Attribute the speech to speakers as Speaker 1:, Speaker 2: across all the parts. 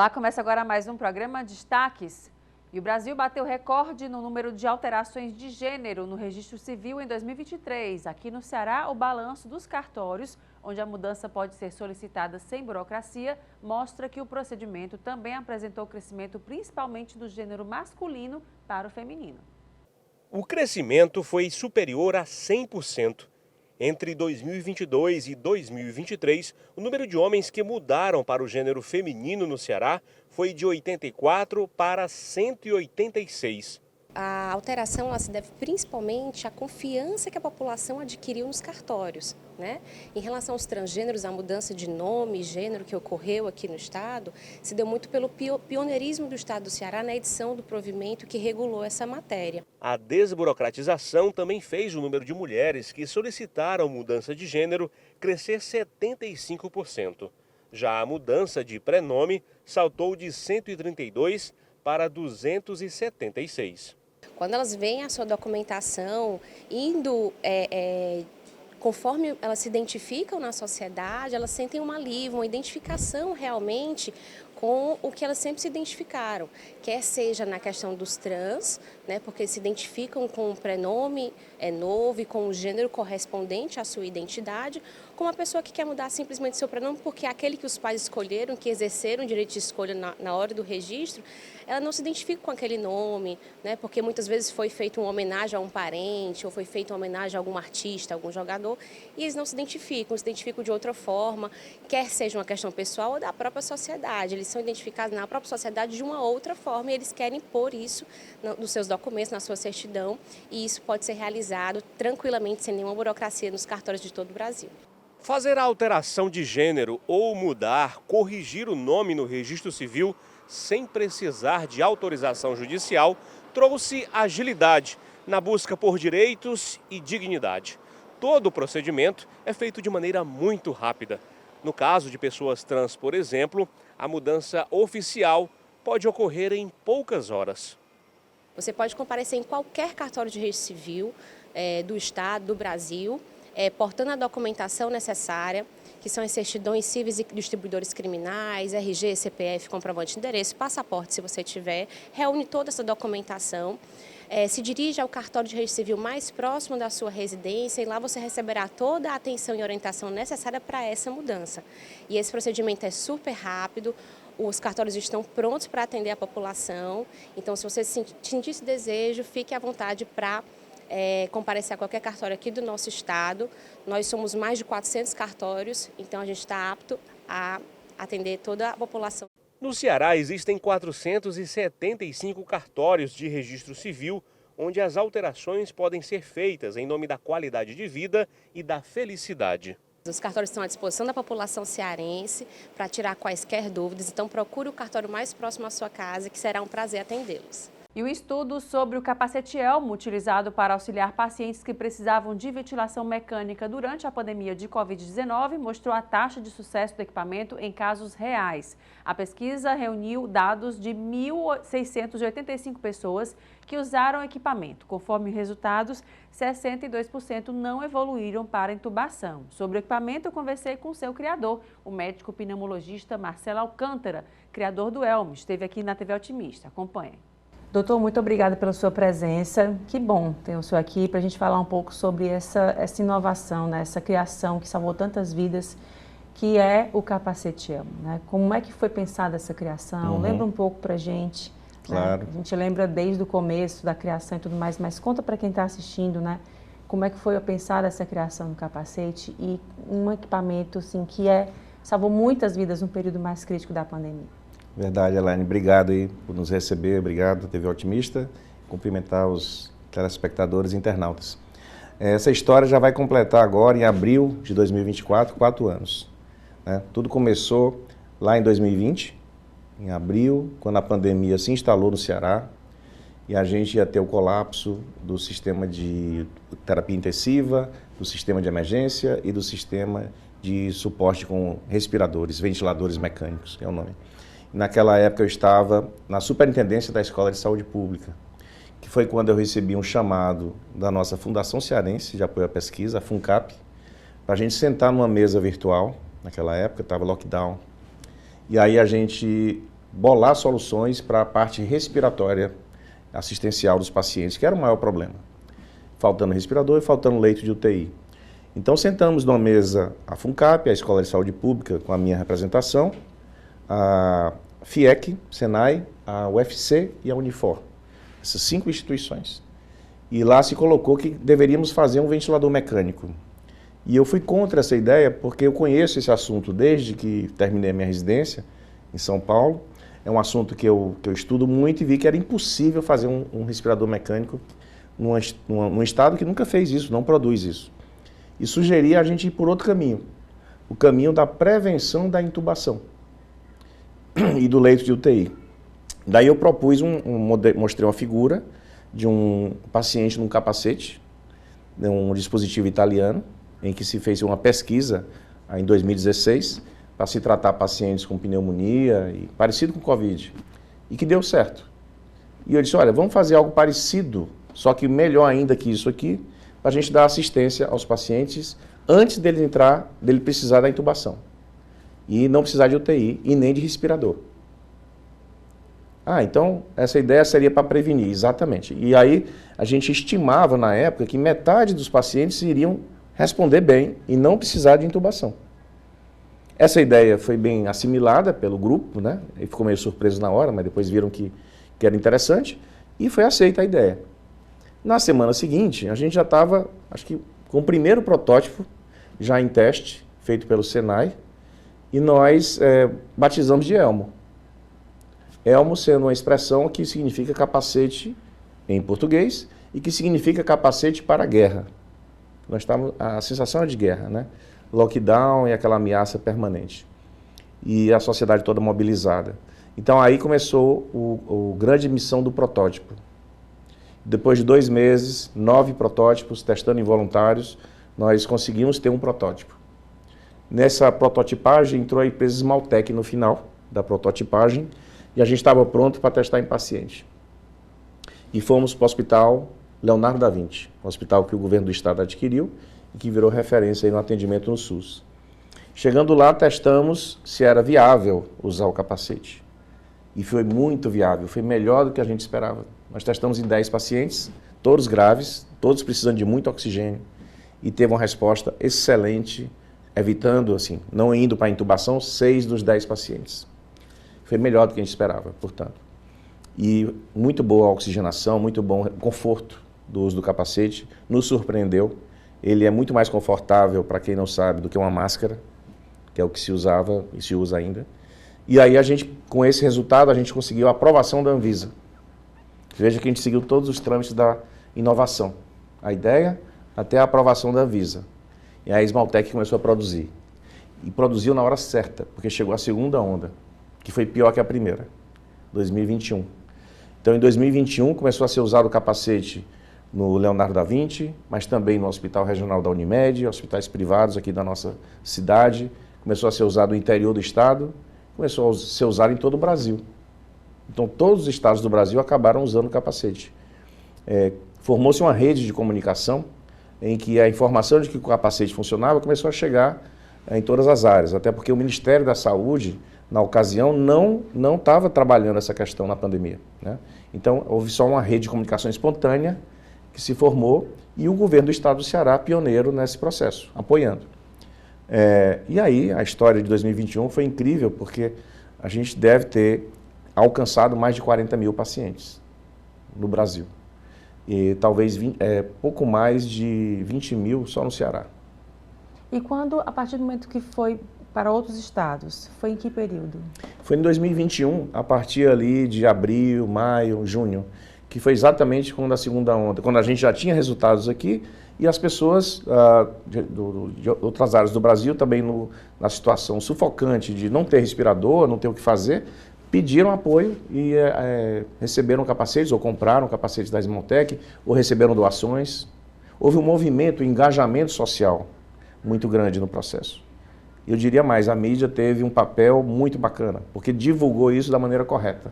Speaker 1: Olá, começa agora mais um programa Destaques. E o Brasil bateu recorde no número de alterações de gênero no registro civil em 2023. Aqui no Ceará, o balanço dos cartórios, onde a mudança pode ser solicitada sem burocracia, mostra que o procedimento também apresentou crescimento principalmente do gênero masculino para o feminino.
Speaker 2: O crescimento foi superior a 100%. Entre 2022 e 2023, o número de homens que mudaram para o gênero feminino no Ceará foi de 84 para 186.
Speaker 3: A alteração ela se deve principalmente à confiança que a população adquiriu nos cartórios, né? Em relação aos transgêneros, a mudança de nome e gênero que ocorreu aqui no estado se deu muito pelo pioneirismo do estado do Ceará na edição do provimento que regulou essa matéria.
Speaker 2: A desburocratização também fez o número de mulheres que solicitaram mudança de gênero crescer 75%. Já a mudança de prenome saltou de 132 para 276.
Speaker 3: Quando elas veem a sua documentação indo conforme elas se identificam na sociedade, elas sentem um alívio, uma identificação realmente com o que elas sempre se identificaram, quer seja na questão dos trans, né, porque se identificam com o prenome novo e com o gênero correspondente à sua identidade, como a pessoa que quer mudar simplesmente seu prenome porque aquele que os pais escolheram, que exerceram o direito de escolha na hora do registro, ela não se identifica com aquele nome, né, porque muitas vezes foi feita uma homenagem a um parente ou foi feita uma homenagem a algum artista, algum jogador, e eles não se identificam de outra forma, quer seja uma questão pessoal ou da própria sociedade. Eles são identificados na própria sociedade de uma outra forma e eles querem pôr isso nos seus documentos, na sua certidão, e isso pode ser realizado tranquilamente, sem nenhuma burocracia, nos cartórios de todo o Brasil.
Speaker 2: Fazer a alteração de gênero ou mudar, corrigir o nome no registro civil sem precisar de autorização judicial trouxe agilidade na busca por direitos e dignidade. Todo o procedimento é feito de maneira muito rápida. No caso de pessoas trans, por exemplo, a mudança oficial pode ocorrer em poucas horas.
Speaker 3: Você pode comparecer em qualquer cartório de registro civil do estado, do Brasil, portando a documentação necessária, que são as certidões cíveis e distribuidores criminais, RG, CPF, comprovante de endereço, passaporte, se você tiver, reúne toda essa documentação, se dirige ao cartório de registro civil mais próximo da sua residência e lá você receberá toda a atenção e orientação necessária para essa mudança. E esse procedimento é super rápido, os cartórios estão prontos para atender a população, então se você sentir esse desejo, fique à vontade para comparecer a qualquer cartório aqui do nosso estado. Nós somos mais de 400 cartórios, então a gente está apto a atender toda a população.
Speaker 2: No Ceará existem 475 cartórios de registro civil, onde as alterações podem ser feitas em nome da qualidade de vida e da felicidade.
Speaker 3: Os cartórios estão à disposição da população cearense para tirar quaisquer dúvidas, então procure o cartório mais próximo à sua casa, que será um prazer atendê-los.
Speaker 1: E o estudo sobre o capacete Elmo, utilizado para auxiliar pacientes que precisavam de ventilação mecânica durante a pandemia de Covid-19, mostrou a taxa de sucesso do equipamento em casos reais. A pesquisa reuniu dados de 1.685 pessoas que usaram o equipamento. Conforme resultados, 62% não evoluíram para intubação. Sobre o equipamento, eu conversei com seu criador, o médico pneumologista Marcelo Alcântara, criador do Elmo. Esteve aqui na TV Otimista. Acompanhem. Doutor, muito obrigada pela sua presença. Que bom ter o senhor aqui para a gente falar um pouco sobre essa inovação, né? Essa criação que salvou tantas vidas, que é o capacete Elmo, né? Como é que foi pensada essa criação? Lembra um pouco para a gente.
Speaker 4: Claro.
Speaker 1: Né? A gente lembra desde o começo da criação e tudo mais, mas conta para quem está assistindo, né? Como é que foi pensada essa criação do capacete e um equipamento assim, que salvou muitas vidas no período mais crítico da pandemia.
Speaker 4: Verdade, Elaine. Obrigado aí por nos receber, obrigado, TV Otimista. Cumprimentar os telespectadores e internautas. Essa história já vai completar agora, em abril de 2024, 4 anos. Né? Tudo começou lá em 2020, em abril, quando a pandemia se instalou no Ceará e a gente ia ter o colapso do sistema de terapia intensiva, do sistema de emergência e do sistema de suporte com respiradores, ventiladores mecânicos, que é o nome. Naquela época eu estava na superintendência da Escola de Saúde Pública, que foi quando eu recebi um chamado da nossa Fundação Cearense de Apoio à Pesquisa, a FUNCAP, para a gente sentar numa mesa virtual, naquela época estava lockdown, e aí a gente bolar soluções para a parte respiratória assistencial dos pacientes, que era o maior problema. Faltando respirador e faltando leito de UTI. Então sentamos numa mesa a FUNCAP, a Escola de Saúde Pública, com a minha representação, a FIEC, SENAI, a UFC e a Unifor. Essas 5 instituições. E lá se colocou que deveríamos fazer um ventilador mecânico. E eu fui contra essa ideia porque eu conheço esse assunto desde que terminei a minha residência em São Paulo. É um assunto que eu estudo muito e vi que era impossível fazer um respirador mecânico num estado que nunca fez isso, não produz isso. E sugeri a gente ir por outro caminho, o caminho da prevenção da intubação e do leito de UTI. Daí eu propus, mostrei uma figura de um paciente num capacete, um dispositivo italiano, em que se fez uma pesquisa em 2016 para se tratar pacientes com pneumonia, parecido com Covid, e que deu certo. E eu disse, olha, vamos fazer algo parecido, só que melhor ainda que isso aqui, para a gente dar assistência aos pacientes antes dele precisar da intubação. E não precisar de UTI e nem de respirador. Então essa ideia seria para prevenir, exatamente. E aí a gente estimava na época que metade dos pacientes iriam responder bem e não precisar de intubação. Essa ideia foi bem assimilada pelo grupo, né? Ele ficou meio surpreso na hora, mas depois viram que era interessante e foi aceita a ideia. Na semana seguinte, a gente já estava, acho que com o primeiro protótipo já em teste, feito pelo Senai, e nós batizamos de ELMO. ELMO sendo uma expressão que significa capacete em português e que significa capacete para a guerra. A sensação é de guerra, né? Lockdown e aquela ameaça permanente. E a sociedade toda mobilizada. Então aí começou a grande missão do protótipo. Depois de 2 meses, 9 protótipos, testando em voluntários, nós conseguimos ter um protótipo. Nessa prototipagem entrou a empresa Esmaltec no final da prototipagem e a gente estava pronto para testar em paciente. E fomos para o Hospital Leonardo da Vinci, um hospital que o governo do estado adquiriu e que virou referência aí no atendimento no SUS. Chegando lá, testamos se era viável usar o capacete. E foi muito viável, foi melhor do que a gente esperava. Nós testamos em 10 pacientes, todos graves, todos precisando de muito oxigênio, e teve uma resposta excelente, evitando, assim, não indo para a intubação, 6 dos 10 pacientes. Foi melhor do que a gente esperava, portanto. E muito boa a oxigenação, muito bom o conforto do uso do capacete, nos surpreendeu. Ele é muito mais confortável, para quem não sabe, do que uma máscara, que é o que se usava e se usa ainda. E aí a gente, com esse resultado, a gente conseguiu a aprovação da Anvisa. Veja que a gente seguiu todos os trâmites da inovação. A ideia até a aprovação da Anvisa. E a Esmaltec começou a produzir. E produziu na hora certa, porque chegou a segunda onda, que foi pior que a primeira, 2021. Então, em 2021, começou a ser usado o capacete no Leonardo da Vinci, mas também no Hospital Regional da Unimed, hospitais privados aqui da nossa cidade. Começou a ser usado no interior do estado, começou a ser usado em todo o Brasil. Então, todos os estados do Brasil acabaram usando o capacete. Formou-se uma rede de comunicação em que a informação de que o capacete funcionava começou a chegar em todas as áreas, até porque o Ministério da Saúde, na ocasião, não estava trabalhando essa questão na pandemia, né? Então, houve só uma rede de comunicação espontânea que se formou e o governo do estado do Ceará, pioneiro nesse processo, apoiando. E aí, a história de 2021 foi incrível, porque a gente deve ter alcançado mais de 40 mil pacientes no Brasil. E talvez pouco mais de 20 mil só no Ceará.
Speaker 1: E quando, a partir do momento que foi para outros estados, foi em que período? Foi
Speaker 4: em 2021, a partir ali de abril, maio, junho, que foi exatamente quando a segunda onda, quando a gente já tinha resultados aqui e as pessoas de outras áreas do Brasil também na situação sufocante de não ter respirador, não ter o que fazer, pediram apoio e receberam capacetes ou compraram capacetes da Esmaltec ou receberam doações. Houve um movimento, um engajamento social muito grande no processo. Eu diria mais, a mídia teve um papel muito bacana, porque divulgou isso da maneira correta,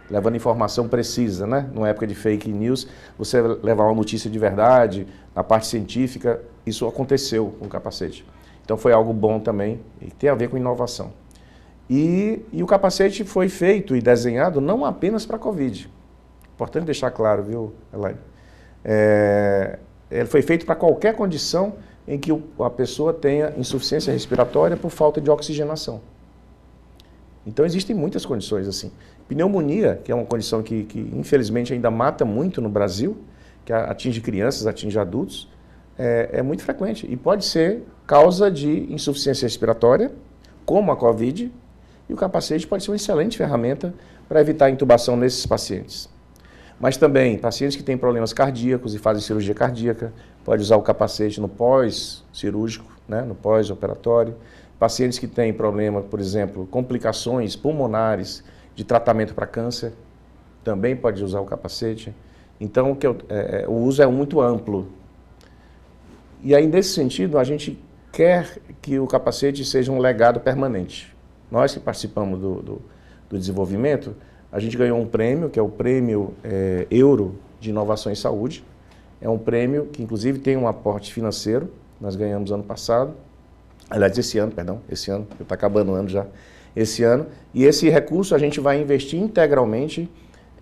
Speaker 4: levando informação precisa, né? Numa época de fake news, você levar uma notícia de verdade, na parte científica, isso aconteceu com o capacete. Então foi algo bom também e tem a ver com inovação. E o capacete foi feito e desenhado não apenas para a Covid. Importante deixar claro, viu, Elaine? Ele foi feito para qualquer condição em que a pessoa tenha insuficiência respiratória por falta de oxigenação. Então existem muitas condições assim. Pneumonia, que é uma condição que infelizmente ainda mata muito no Brasil, que atinge crianças, atinge adultos, é muito frequente e pode ser causa de insuficiência respiratória, como a Covid, e o capacete pode ser uma excelente ferramenta para evitar a intubação nesses pacientes. Mas também, pacientes que têm problemas cardíacos e fazem cirurgia cardíaca, pode usar o capacete no pós-cirúrgico, né, no pós-operatório. Pacientes que têm problema, por exemplo, complicações pulmonares de tratamento para câncer, também pode usar o capacete. Então, o uso é muito amplo. E aí, nesse sentido, a gente quer que o capacete seja um legado permanente. Nós que participamos do desenvolvimento, a gente ganhou um prêmio, que é o Prêmio Euro de Inovação em Saúde. É um prêmio que, inclusive, tem um aporte financeiro. Nós ganhamos ano passado. Aliás, esse ano, está acabando o ano já. Esse ano. E esse recurso a gente vai investir integralmente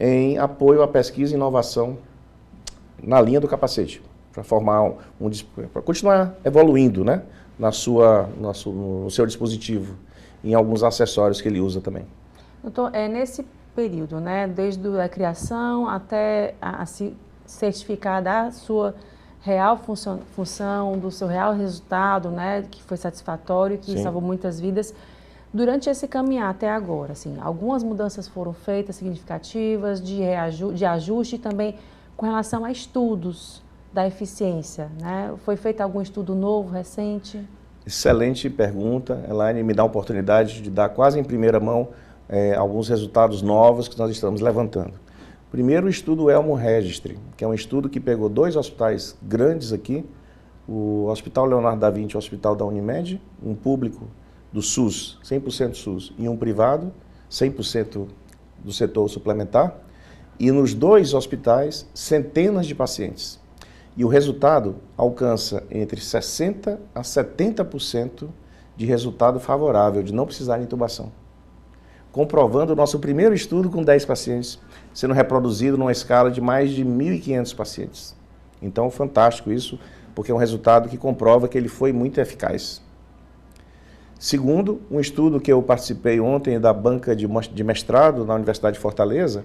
Speaker 4: em apoio à pesquisa e inovação na linha do capacete, para formar para continuar evoluindo, né, no seu dispositivo, em alguns acessórios que ele usa também.
Speaker 1: Doutor, nesse período, né, desde a criação até a se certificar da sua real função, do seu real resultado, né, que foi satisfatório, que
Speaker 4: Sim.
Speaker 1: salvou muitas vidas. Durante esse caminhar até agora, assim, algumas mudanças foram feitas significativas de ajuste e também com relação a estudos da eficiência, né? Foi feito algum estudo novo, recente?
Speaker 4: Excelente pergunta, Elaine, me dá a oportunidade de dar quase em primeira mão alguns resultados novos que nós estamos levantando. Primeiro, o estudo Elmo Registry, que é um estudo que pegou 2 hospitais grandes aqui, o Hospital Leonardo da Vinci e o Hospital da Unimed, um público do SUS, 100% SUS, e um privado, 100% do setor suplementar, e nos 2 hospitais, centenas de pacientes. E o resultado alcança entre 60% a 70% de resultado favorável, de não precisar de intubação. Comprovando o nosso primeiro estudo com 10 pacientes, sendo reproduzido numa escala de mais de 1.500 pacientes. Então, fantástico isso, porque é um resultado que comprova que ele foi muito eficaz. Segundo, um estudo que eu participei ontem da banca de mestrado na Universidade de Fortaleza,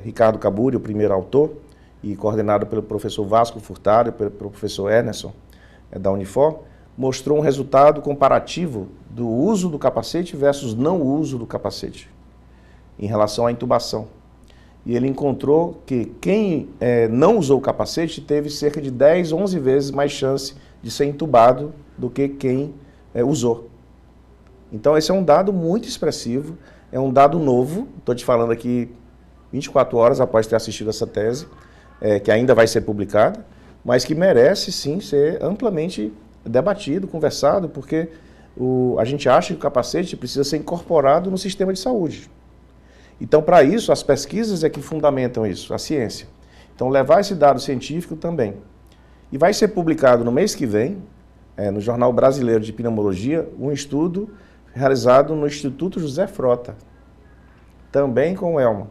Speaker 4: Ricardo Caburi, o primeiro autor, e coordenado pelo professor Vasco Furtado e pelo professor Erneson, da Unifor, mostrou um resultado comparativo do uso do capacete versus não uso do capacete, em relação à intubação. E ele encontrou que quem não usou o capacete teve cerca de 10, 11 vezes mais chance de ser intubado do que quem usou. Então esse é um dado muito expressivo, é um dado novo, estou te falando aqui 24 horas após ter assistido essa tese, que ainda vai ser publicada, mas que merece sim ser amplamente debatido, conversado, porque a gente acha que o capacete precisa ser incorporado no sistema de saúde. Então, para isso, as pesquisas é que fundamentam isso, a ciência. Então, levar esse dado científico também. E vai ser publicado no mês que vem, no Jornal Brasileiro de Pneumologia, um estudo realizado no Instituto José Frota, também com o Elmo.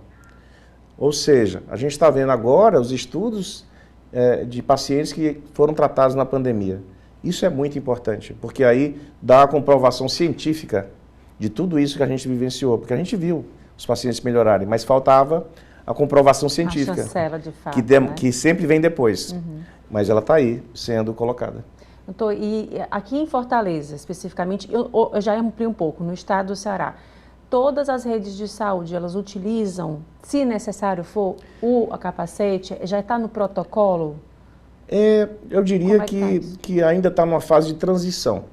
Speaker 4: Ou seja, a gente está vendo agora os estudos de pacientes que foram tratados na pandemia. Isso é muito importante, porque aí dá a comprovação científica de tudo isso que a gente vivenciou, porque a gente viu os pacientes melhorarem, mas faltava a comprovação científica,
Speaker 1: a chancela, de fato,
Speaker 4: que sempre vem depois, mas ela está aí sendo colocada.
Speaker 1: Doutor, e aqui em Fortaleza, especificamente, eu já amplio um pouco, no estado do Ceará, todas as redes de saúde, elas utilizam, se necessário for, o capacete? Já está no protocolo?
Speaker 4: Eu diria que ainda está numa fase de transição.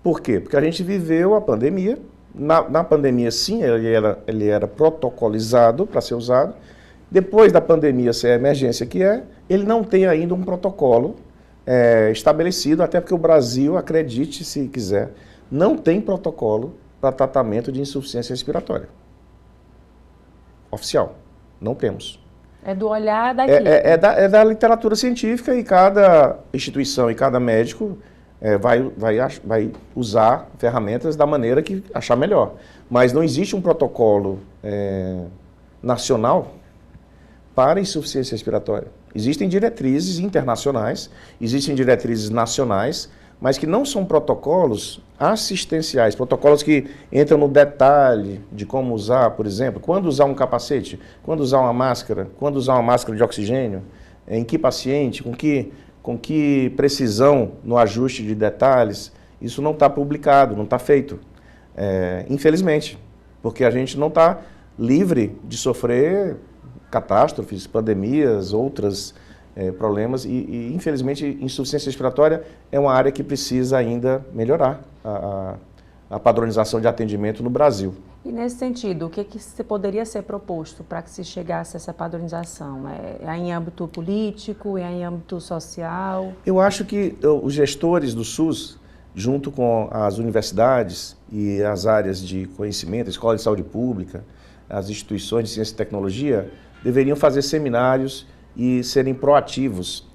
Speaker 4: Por quê? Porque a gente viveu a pandemia. Na pandemia, sim, ele era protocolizado para ser usado. Depois da pandemia ser a emergência que ele não tem ainda um protocolo estabelecido, até porque o Brasil, acredite se quiser, não tem protocolo para tratamento de insuficiência respiratória. Oficial. Não temos.
Speaker 1: É do olhar daqui.
Speaker 4: É da literatura científica, e cada instituição e cada médico vai usar ferramentas da maneira que achar melhor. Mas não existe um protocolo nacional para insuficiência respiratória. Existem diretrizes internacionais, existem diretrizes nacionais, mas que não são protocolos assistenciais, protocolos que entram no detalhe de como usar, por exemplo, quando usar um capacete, quando usar uma máscara, quando usar uma máscara de oxigênio, em que paciente, com que precisão no ajuste de detalhes. Isso não está publicado, não está feito, infelizmente, porque a gente não está livre de sofrer catástrofes, pandemias, outros problemas e, infelizmente, insuficiência respiratória é uma área que precisa ainda melhorar a padronização de atendimento no Brasil.
Speaker 1: E nesse sentido, o que poderia ser proposto para que se chegasse a essa padronização? É em âmbito político, é em âmbito social?
Speaker 4: Eu acho que os gestores do SUS, junto com as universidades e as áreas de conhecimento, a Escola de Saúde Pública, as instituições de ciência e tecnologia, deveriam fazer seminários e serem proativos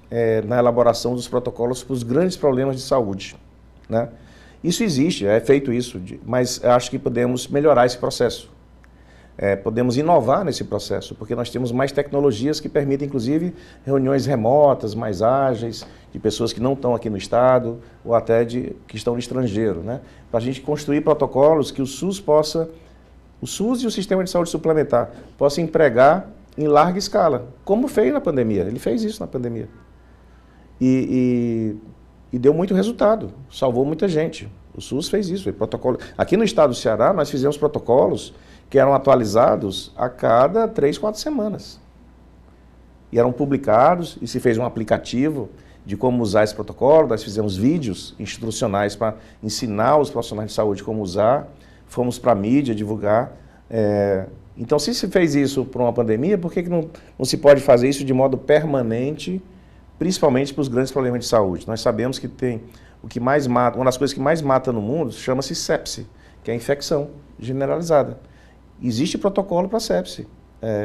Speaker 4: na elaboração dos protocolos para os grandes problemas de saúde, né? Isso existe, é feito isso, mas acho que podemos melhorar esse processo. Podemos inovar nesse processo, porque nós temos mais tecnologias que permitem, inclusive, reuniões remotas, mais ágeis, de pessoas que não estão aqui no estado ou até que estão no estrangeiro, né? Para a gente construir protocolos que o SUS e o Sistema de Saúde Suplementar possam empregar em larga escala, como fez na pandemia. Ele fez isso na pandemia. E deu muito resultado, salvou muita gente. O SUS fez isso. Protocolo. Aqui no estado do Ceará, nós fizemos protocolos que eram atualizados a cada 3, 4 semanas. E eram publicados, e se fez um aplicativo de como usar esse protocolo. Nós fizemos vídeos instrucionais para ensinar os profissionais de saúde como usar. Fomos para a mídia divulgar. Então, se se fez isso por uma pandemia, por que não se pode fazer isso de modo permanente, principalmente para os grandes problemas de saúde? Nós sabemos que tem o que mais mata, uma das coisas que mais mata no mundo chama-se sepse, que é a infecção generalizada. Existe protocolo para sepse,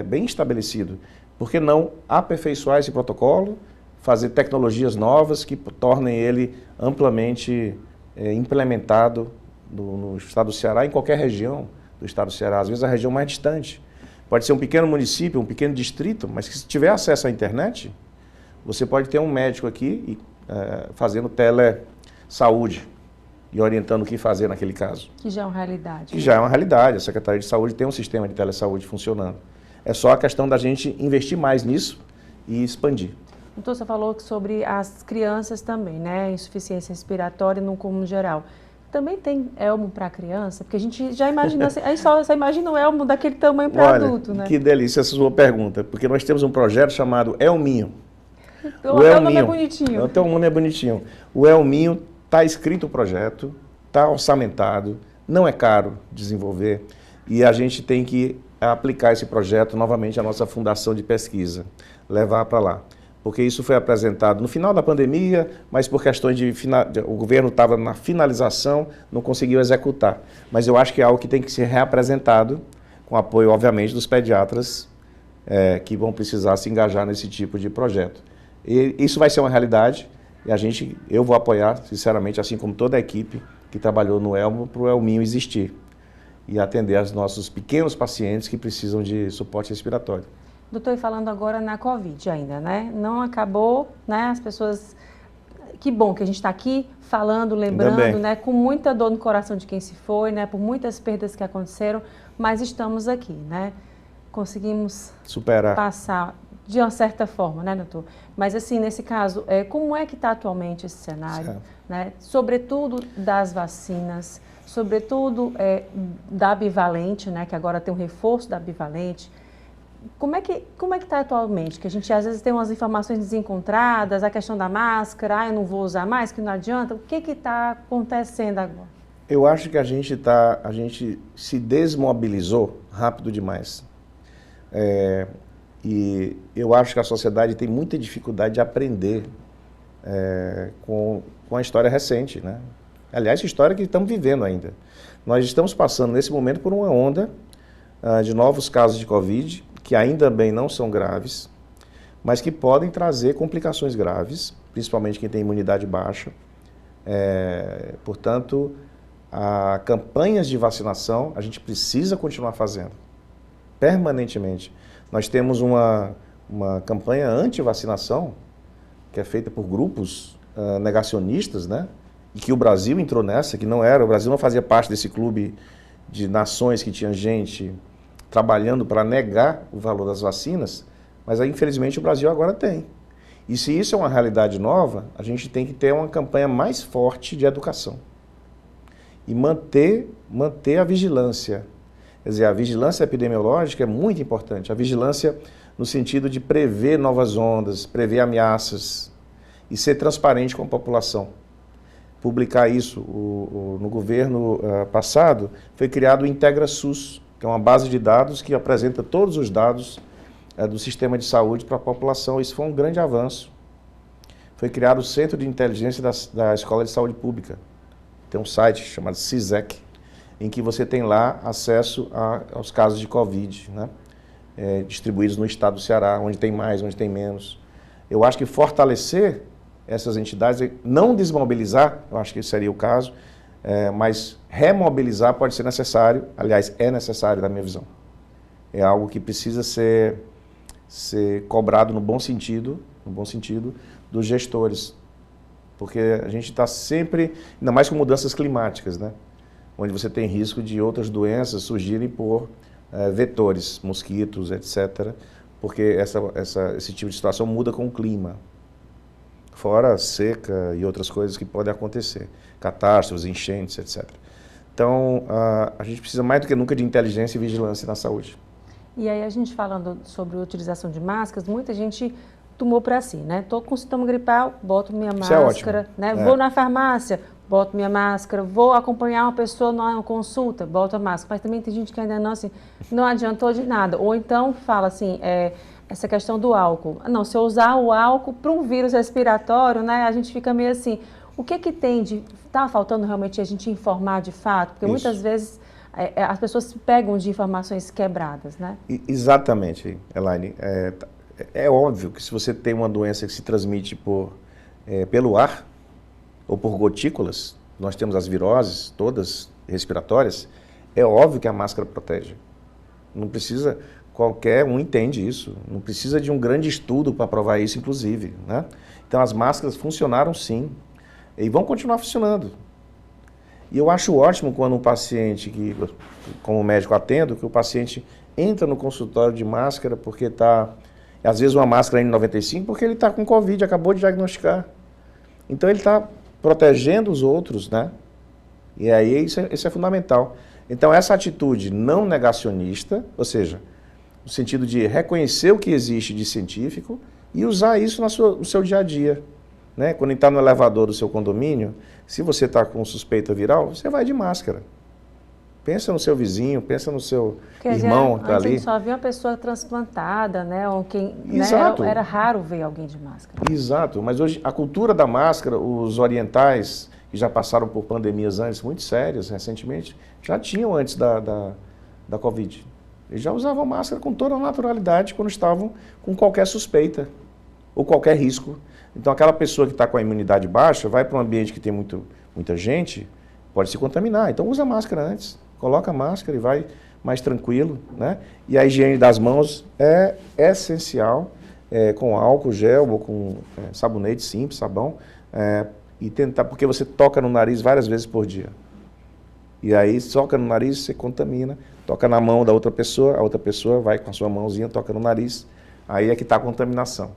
Speaker 4: bem estabelecido. Por que não aperfeiçoar esse protocolo, fazer tecnologias novas que tornem ele amplamente implementado no estado do Ceará, em qualquer região do estado do Ceará, às vezes a região mais distante. Pode ser um pequeno município, um pequeno distrito, mas que se tiver acesso à internet, você pode ter um médico aqui fazendo telesaúde e orientando o que fazer naquele caso.
Speaker 1: Que já é uma realidade.
Speaker 4: Que já é uma realidade. A Secretaria de Saúde tem um sistema de telesaúde funcionando. É só a questão da gente investir mais nisso e expandir.
Speaker 1: Então, você falou sobre as crianças também, né? Insuficiência respiratória no comum geral. Também tem elmo para criança? Porque a gente já imagina, aí só imagina o elmo daquele tamanho para adulto, né?
Speaker 4: Que delícia essa sua pergunta, porque nós temos um projeto chamado Elminho.
Speaker 1: O nome é bonitinho.
Speaker 4: Então, o nome é bonitinho. O Elminho, está escrito o projeto, está orçamentado, não é caro desenvolver e a gente tem que aplicar esse projeto novamente à nossa fundação de pesquisa, levar para lá. Porque isso foi apresentado no final da pandemia, mas por questões o governo estava na finalização, não conseguiu executar. Mas eu acho que é algo que tem que ser reapresentado, com apoio, obviamente, dos pediatras que vão precisar se engajar nesse tipo de projeto. E isso vai ser uma realidade e eu vou apoiar, sinceramente, assim como toda a equipe que trabalhou no Elmo, para o Elminho existir e atender aos nossos pequenos pacientes que precisam de suporte respiratório.
Speaker 1: Doutor, e falando agora na Covid ainda, né? Não acabou, né? As pessoas... Que bom que a gente está aqui falando, lembrando, né? Com muita dor no coração de quem se foi, né? Por muitas perdas que aconteceram, mas estamos aqui, né? Conseguimos
Speaker 4: superar,
Speaker 1: passar de uma certa forma, né, doutor? Mas assim, nesse caso, como é que está atualmente esse cenário, né? Sobretudo das vacinas, sobretudo da bivalente, né? Que agora tem um reforço da bivalente. Como é que está atualmente? Que a gente às vezes tem umas informações desencontradas, a questão da máscara, eu não vou usar mais, que não adianta. O que está acontecendo agora?
Speaker 4: Eu acho que a gente se desmobilizou rápido demais. E eu acho que a sociedade tem muita dificuldade de aprender com a história recente, né? Aliás, a história que estamos vivendo ainda. Nós estamos passando nesse momento por uma onda de novos casos de Covid, que ainda bem não são graves, mas que podem trazer complicações graves, principalmente quem tem imunidade baixa, Portanto, campanhas de vacinação a gente precisa continuar fazendo, permanentemente. Nós temos uma campanha anti-vacinação, que é feita por grupos negacionistas, né? E que o Brasil entrou nessa, o Brasil não fazia parte desse clube de nações que tinha gente trabalhando para negar o valor das vacinas, mas aí, infelizmente, o Brasil agora tem. E se isso é uma realidade nova, a gente tem que ter uma campanha mais forte de educação. E manter a vigilância. Quer dizer, a vigilância epidemiológica é muito importante. A vigilância no sentido de prever novas ondas, prever ameaças e ser transparente com a população. Publicar isso. No governo passado, foi criado o IntegraSUS, que é uma base de dados que apresenta todos os dados do sistema de saúde para a população. Isso foi um grande avanço. Foi criado o Centro de Inteligência da Escola de Saúde Pública. Tem um site chamado CISEC, em que você tem lá acesso aos casos de Covid, né? Distribuídos no estado do Ceará, onde tem mais, onde tem menos. Eu acho que fortalecer essas entidades, não desmobilizar, eu acho que esse seria o caso, mas remobilizar pode ser necessário, aliás, é necessário na minha visão. É algo que precisa ser cobrado no bom sentido dos gestores, porque a gente está sempre, ainda mais com mudanças climáticas, né? Onde você tem risco de outras doenças surgirem por vetores, mosquitos, etc., porque esse tipo de situação muda com o clima. Fora seca e outras coisas que podem acontecer, catástrofes, enchentes, etc. Então, a gente precisa mais do que nunca de inteligência e vigilância na saúde.
Speaker 5: E aí, a gente falando sobre a utilização de máscaras, muita gente tomou para si, né? Estou com sintoma gripal, boto minha máscara, né? Vou na farmácia, boto minha máscara, vou acompanhar uma pessoa numa consulta, boto a máscara. Mas também tem gente que ainda não adiantou de nada. Ou então fala assim, essa questão do álcool. Não, se eu usar o álcool para um vírus respiratório, né, a gente fica meio assim, o que tem de... Está faltando realmente a gente informar de fato? Porque muitas vezes as pessoas se pegam de informações quebradas, né?
Speaker 4: Exatamente, Elaine. É óbvio que se você tem uma doença que se transmite pelo ar ou por gotículas, nós temos as viroses todas respiratórias, é óbvio que a máscara protege. Não precisa... Qualquer um entende isso, não precisa de um grande estudo para provar isso, inclusive, né? Então, as máscaras funcionaram sim, e vão continuar funcionando. E eu acho ótimo quando um paciente, como médico atendo, que o paciente entra no consultório de máscara porque às vezes uma máscara N95, porque ele está com Covid, acabou de diagnosticar. Então, ele está protegendo os outros, né? E aí, isso é fundamental. Então, essa atitude não negacionista, ou seja, no sentido de reconhecer o que existe de científico e usar isso no seu dia a dia. Né? Quando está no elevador do seu condomínio, se você está com suspeita viral, você vai de máscara. Pensa no seu vizinho, pensa no seu irmão que está ali. A gente
Speaker 5: só via uma pessoa transplantada, né? Ou quem,
Speaker 4: Exato.
Speaker 5: Né? Era raro ver alguém de máscara.
Speaker 4: Exato, mas hoje a cultura da máscara, os orientais, que já passaram por pandemias antes, muito sérias, recentemente, já tinham antes da Covid. Eles já usavam máscara com toda a naturalidade quando estavam com qualquer suspeita ou qualquer risco. Então, aquela pessoa que está com a imunidade baixa, vai para um ambiente que tem muita gente, pode se contaminar. Então, usa máscara antes, coloca a máscara e vai mais tranquilo, né? E a higiene das mãos é essencial, com álcool, gel ou com sabonete simples, sabão, e tentar, porque você toca no nariz várias vezes por dia. E aí, toca no nariz, você contamina, toca na mão da outra pessoa, a outra pessoa vai com a sua mãozinha, toca no nariz, aí é que está a contaminação.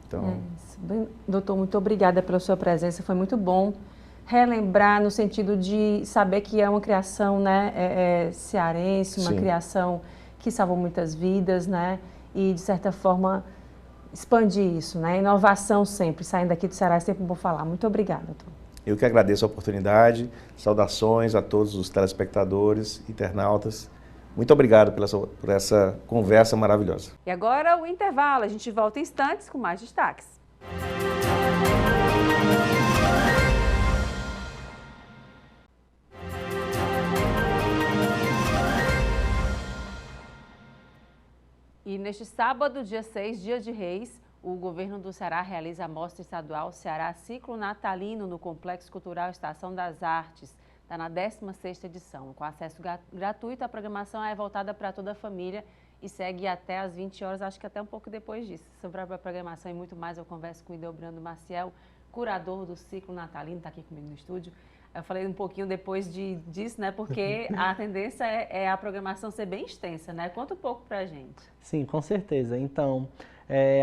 Speaker 4: Então...
Speaker 5: Bem, doutor, muito obrigada pela sua presença, foi muito bom relembrar no sentido de saber que é uma criação, né, cearense, uma criação que salvou muitas vidas, né, e de certa forma expandir isso, né, inovação sempre, saindo daqui do Ceará é sempre bom falar. Muito obrigada, doutor.
Speaker 4: Eu que agradeço a oportunidade, saudações a todos os telespectadores, internautas. Muito obrigado por essa conversa maravilhosa.
Speaker 1: E agora o intervalo, a gente volta em instantes com mais destaques. E neste sábado, dia 6, dia de Reis, O governo do Ceará realiza a mostra estadual Ceará Ciclo Natalino no Complexo Cultural Estação das Artes. Está na 16ª edição. Com acesso gratuito, a programação é voltada para toda a família e segue até às 20 horas, acho que até um pouco depois disso. Sobre a programação e muito mais, eu converso com o Ideobrando Maciel, curador do Ciclo Natalino, está aqui comigo no estúdio. Eu falei um pouquinho depois disso, né? Porque a tendência é a programação ser bem extensa, né? Conta um pouco pra gente.
Speaker 6: Sim, com certeza. Então,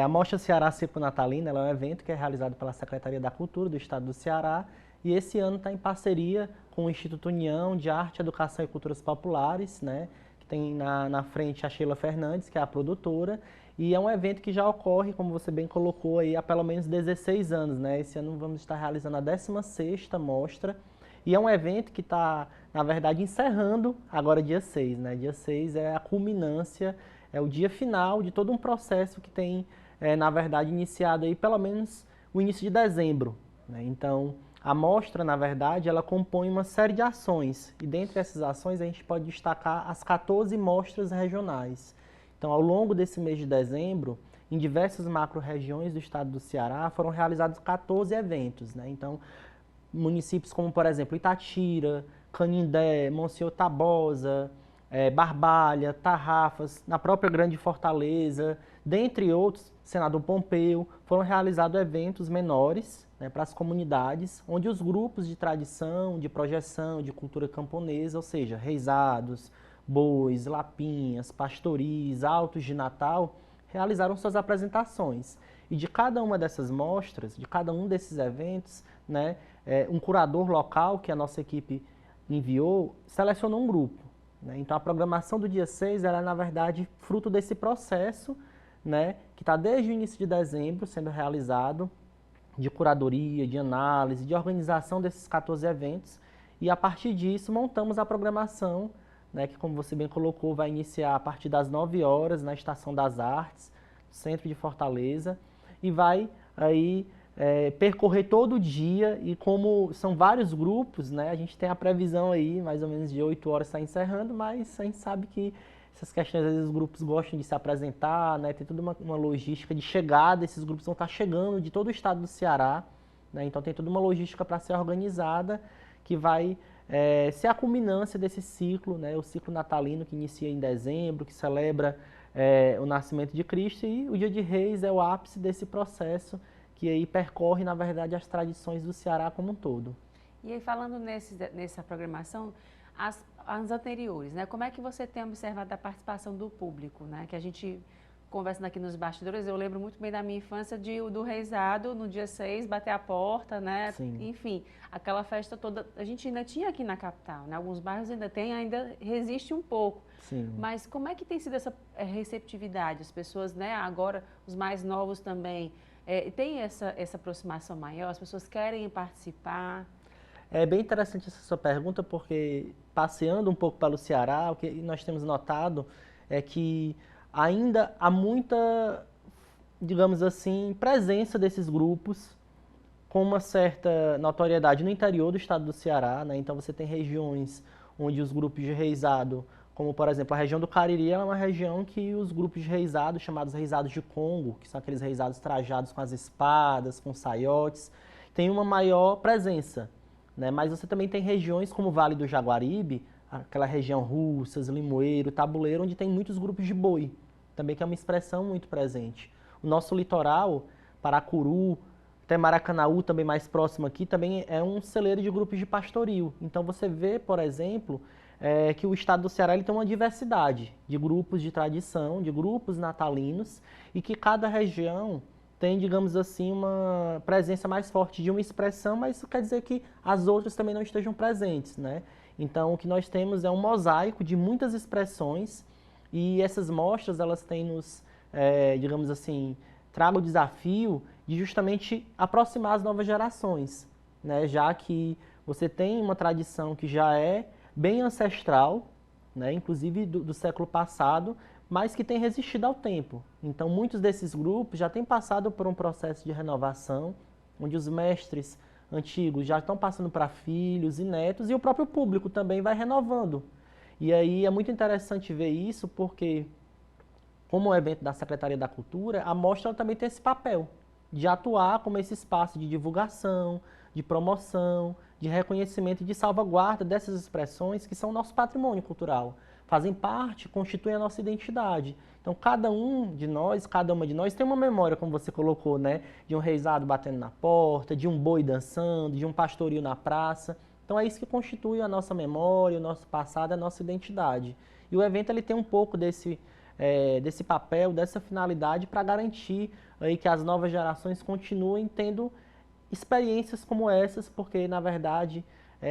Speaker 6: a Mostra Ceará Ciclo Natalino, ela é um evento que é realizado pela Secretaria da Cultura do Estado do Ceará e esse ano está em parceria com o Instituto União de Arte, Educação e Culturas Populares, né? Que tem na frente a Sheila Fernandes, que é a produtora, e é um evento que já ocorre, como você bem colocou aí, há pelo menos 16 anos, né? Esse ano vamos estar realizando a 16ª mostra. E é um evento que está, na verdade, encerrando agora dia 6, né? Dia 6 é a culminância, é o dia final de todo um processo que tem, na verdade, iniciado aí pelo menos o início de dezembro, né? Então, a mostra, na verdade, ela compõe uma série de ações. E dentre essas ações a gente pode destacar as 14 mostras regionais. Então, ao longo desse mês de dezembro, em diversas macro-regiões do estado do Ceará, foram realizados 14 eventos, né? Então, municípios como, por exemplo, Itatira, Canindé, Monsenhor Tabosa, Barbalha, Tarrafas, na própria Grande Fortaleza, dentre outros, Senador Pompeu, foram realizados eventos menores, né, para as comunidades, onde os grupos de tradição, de projeção, de cultura camponesa, ou seja, reisados, bois, lapinhas, pastoris, autos de Natal, realizaram suas apresentações. E de cada uma dessas mostras, de cada um desses eventos, né, um curador local que a nossa equipe enviou, selecionou um grupo, né? Então a programação do dia 6 ela é, na verdade, fruto desse processo, né, que está desde o início de dezembro sendo realizado, de curadoria, de análise, de organização desses 14 eventos, e a partir disso montamos a programação, né, que, como você bem colocou, vai iniciar a partir das 9 horas na Estação das Artes, centro de Fortaleza, e vai aí percorrer todo o dia, e como são vários grupos, né, a gente tem a previsão aí, mais ou menos de 8 horas está encerrando, mas a gente sabe que essas questões, às vezes os grupos gostam de se apresentar, né, tem toda uma logística de chegada, esses grupos vão estar chegando de todo o estado do Ceará, né, então tem toda uma logística para ser organizada, que vai ser a culminância desse ciclo, né, o ciclo natalino que inicia em dezembro, que celebra o nascimento de Cristo, e o Dia de Reis é o ápice desse processo, que aí percorre, na verdade, as tradições do Ceará como um todo.
Speaker 1: E aí, falando nessa programação, as anteriores, né? Como é que você tem observado a participação do público, né? Que a gente, conversando aqui nos bastidores, eu lembro muito bem da minha infância do reisado, no dia 6, bater a porta, né?
Speaker 6: Sim.
Speaker 1: Enfim, aquela festa toda, a gente ainda tinha aqui na capital, né? Alguns bairros ainda tem, ainda resiste um pouco.
Speaker 6: Sim.
Speaker 1: Mas como é que tem sido essa receptividade? As pessoas, né? Agora, os mais novos também, tem essa aproximação maior? As pessoas querem participar?
Speaker 6: É bem interessante essa sua pergunta, porque passeando um pouco pelo Ceará, o que nós temos notado é que ainda há muita, digamos assim, presença desses grupos com uma certa notoriedade no interior do estado do Ceará, né? Então você tem regiões onde os grupos de reisado, como por exemplo a região do Cariri, é uma região que os grupos de reisado, chamados reisados de Congo, que são aqueles reisados trajados com as espadas, com saiotes, tem uma maior presença, né? Mas você também tem regiões como o Vale do Jaguaribe, aquela região Russas, Limoeiro, Tabuleiro, onde tem muitos grupos de boi, também que é uma expressão muito presente. O nosso litoral, Paracuru, até Maracanaú, também mais próximo aqui, também é um celeiro de grupos de pastoril. Então você vê, por exemplo, que o estado do Ceará ele tem uma diversidade de grupos de tradição, de grupos natalinos, e que cada região tem, digamos assim, uma presença mais forte de uma expressão, mas isso quer dizer que as outras também não estejam presentes, né? Então o que nós temos é um mosaico de muitas expressões, e essas mostras elas têm nos, digamos assim, trago o desafio de justamente aproximar as novas gerações, né? Já que você tem uma tradição que já é bem ancestral, né? Inclusive do século passado, mas que tem resistido ao tempo. Então muitos desses grupos já têm passado por um processo de renovação, onde os mestres antigos já estão passando para filhos e netos, e o próprio público também vai renovando. E aí é muito interessante ver isso, porque como o evento da Secretaria da Cultura, a mostra também tem esse papel de atuar como esse espaço de divulgação, de promoção, de reconhecimento e de salvaguarda dessas expressões que são nosso patrimônio cultural, fazem parte, constituem a nossa identidade. Então, cada um de nós, cada uma de nós tem uma memória, como você colocou, né? De um reisado batendo na porta, de um boi dançando, de um pastorio na praça. Então, é isso que constitui a nossa memória, o nosso passado, a nossa identidade. E o evento ele tem um pouco desse papel, dessa finalidade para garantir aí que as novas gerações continuem tendo experiências como essas, porque, na verdade,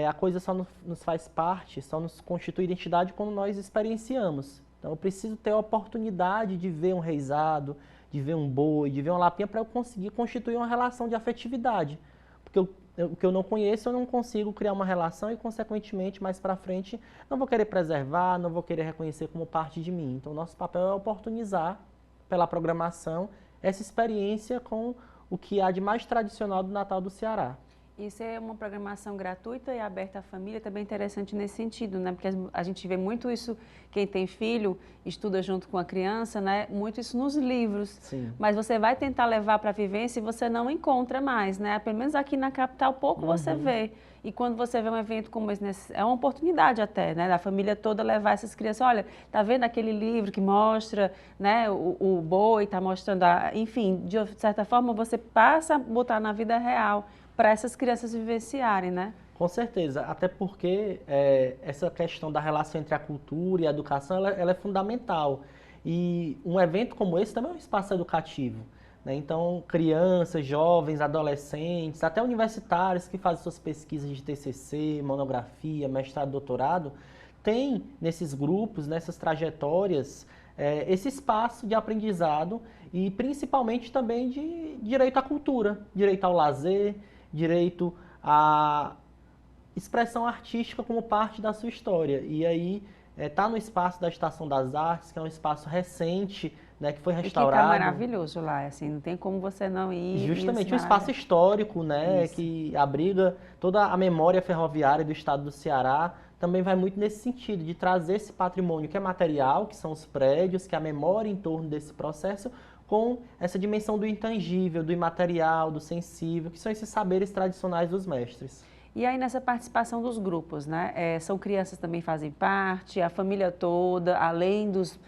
Speaker 6: a coisa só nos faz parte, só nos constitui identidade quando nós experienciamos. Então, eu preciso ter a oportunidade de ver um reisado, de ver um boi, de ver uma lapinha, para eu conseguir constituir uma relação de afetividade. Porque o que eu não conheço, eu não consigo criar uma relação e, consequentemente, mais para frente, não vou querer preservar, não vou querer reconhecer como parte de mim. Então, nosso papel é oportunizar, pela programação, essa experiência com o que há de mais tradicional do Natal do Ceará.
Speaker 1: Isso é uma programação gratuita e aberta à família, também interessante nesse sentido, né? Porque a gente vê muito isso, quem tem filho, estuda junto com a criança, né? Muito isso nos livros.
Speaker 6: Sim.
Speaker 1: Mas você vai tentar levar para a vivência e você não encontra mais, né? Pelo menos aqui na capital, pouco você vê. E quando você vê um evento como esse, é uma oportunidade até, né? Da família toda levar essas crianças. Olha, tá vendo aquele livro que mostra, né? O boi, tá mostrando, enfim, de certa forma você passa a botar na vida real para essas crianças vivenciarem, né?
Speaker 6: Com certeza, até porque essa questão da relação entre a cultura e a educação, ela é fundamental. E um evento como esse também é um espaço educativo, né? Então, crianças, jovens, adolescentes, até universitários que fazem suas pesquisas de TCC, monografia, mestrado, doutorado, tem nesses grupos, nessas trajetórias, esse espaço de aprendizado e principalmente também de direito à cultura, direito ao lazer, direito à expressão artística como parte da sua história. E aí está no espaço da Estação das Artes, que é um espaço recente, né, que foi restaurado.
Speaker 1: E que está maravilhoso lá, assim, não tem como você não ir.
Speaker 6: Justamente um espaço histórico, né, que abriga toda a memória ferroviária do estado do Ceará. Também vai muito nesse sentido, de trazer esse patrimônio que é material, que são os prédios, que é a memória em torno desse processo, com essa dimensão do intangível, do imaterial, do sensível, que são esses saberes tradicionais dos mestres.
Speaker 1: E aí nessa participação dos grupos, né? São crianças também fazem parte, a família toda, além dos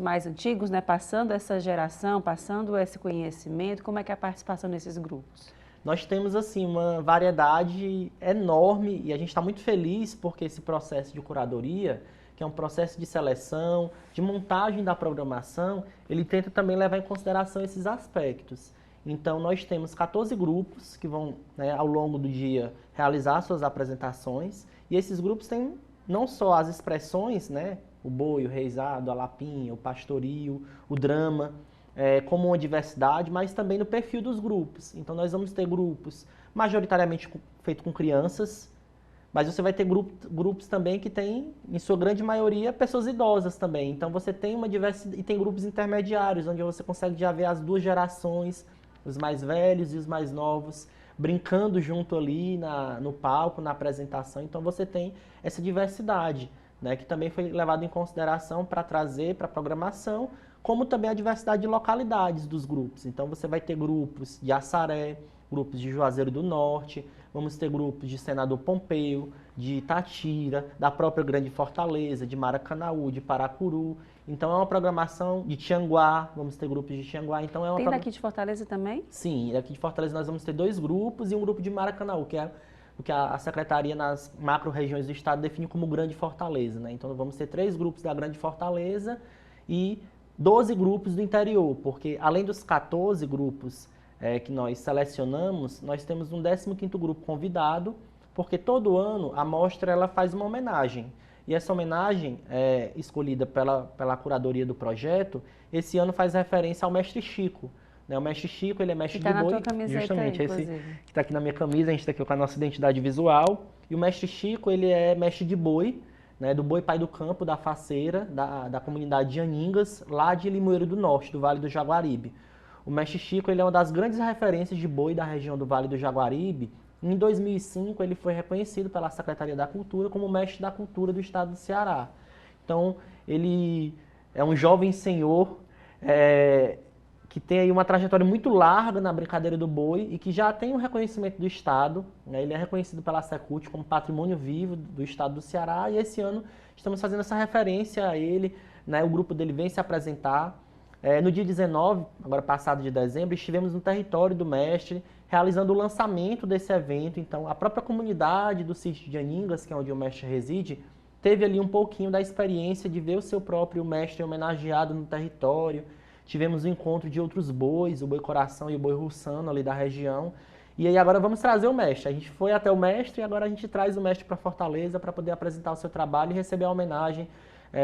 Speaker 1: mais antigos, né? Passando essa geração, passando esse conhecimento, como é que é a participação nesses grupos?
Speaker 6: Nós temos, assim, uma variedade enorme e a gente está muito feliz porque esse processo de curadoria, que é um processo de seleção, de montagem da programação, ele tenta também levar em consideração esses aspectos. Então, nós temos 14 grupos que vão, né, ao longo do dia, realizar suas apresentações. E esses grupos têm não só as expressões, né, o boi, o reisado, a lapinha, o pastorio, o drama, como uma diversidade, mas também no perfil dos grupos. Então, nós vamos ter grupos majoritariamente feitos com crianças, mas você vai ter grupos também que têm, em sua grande maioria, pessoas idosas também. Então, você tem uma diversidade, e tem grupos intermediários, onde você consegue já ver as duas gerações, os mais velhos e os mais novos, brincando junto ali no palco, na apresentação. Então, você tem essa diversidade, né, que também foi levado em consideração para trazer para a programação, como também a diversidade de localidades dos grupos. Então, você vai ter grupos de Assaré, grupos de Juazeiro do Norte, vamos ter grupos de Senador Pompeu, de Itatira, da própria Grande Fortaleza, de Maracanaú, de Paracuru. Então, é uma programação de Tianguá, vamos ter grupos de Tianguá. Então,
Speaker 1: Tem daqui de Fortaleza também?
Speaker 6: Sim, daqui de Fortaleza nós vamos ter 2 grupos e um grupo de Maracanaú, que é o que a Secretaria nas macro-regiões do estado define como Grande Fortaleza, né? Então, vamos ter 3 grupos da Grande Fortaleza e 12 grupos do interior, porque além dos 14 grupos que nós selecionamos, nós temos um 15º grupo convidado, porque todo ano a mostra ela faz uma homenagem. E essa homenagem, escolhida pela curadoria do projeto, esse ano faz referência ao Mestre Chico. Né? O Mestre Chico, ele é mestre do boi.
Speaker 1: Está na tua camiseta, justamente,
Speaker 6: esse que está aqui na minha camisa, a gente está aqui com a nossa identidade visual. E o Mestre Chico, ele é mestre de boi, né, do Boi Pai do Campo, da Faceira, da comunidade de Aningas, lá de Limoeiro do Norte, do Vale do Jaguaribe. O Mestre Chico, ele é uma das grandes referências de boi da região do Vale do Jaguaribe. Em 2005, ele foi reconhecido pela Secretaria da Cultura como mestre da cultura do estado do Ceará. Então, ele é um jovem senhor que tem aí uma trajetória muito larga na brincadeira do boi e que já tem um reconhecimento do Estado, né? Ele é reconhecido pela Secult como patrimônio vivo do Estado do Ceará e esse ano estamos fazendo essa referência a ele, né? O grupo dele vem se apresentar. No dia 19, agora passado de dezembro, estivemos no território do mestre, realizando o lançamento desse evento. Então, a própria comunidade do sítio de Aningas, que é onde o mestre reside, teve ali um pouquinho da experiência de ver o seu próprio mestre homenageado no território. Tivemos o encontro de outros bois, o boi coração e o boi russano ali da região. E aí agora vamos trazer o mestre. A gente foi até o mestre e agora a gente traz o mestre para Fortaleza para poder apresentar o seu trabalho e receber a homenagem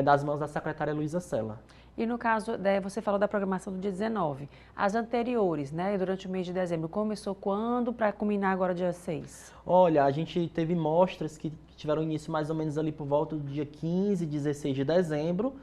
Speaker 6: das mãos da secretária Luísa Sela.
Speaker 1: E no caso, você falou da programação do dia 19. As anteriores, né, durante o mês de dezembro, começou quando para culminar agora dia 6?
Speaker 6: Olha, a gente teve mostras que tiveram início mais ou menos ali por volta do dia 15, 16 de dezembro.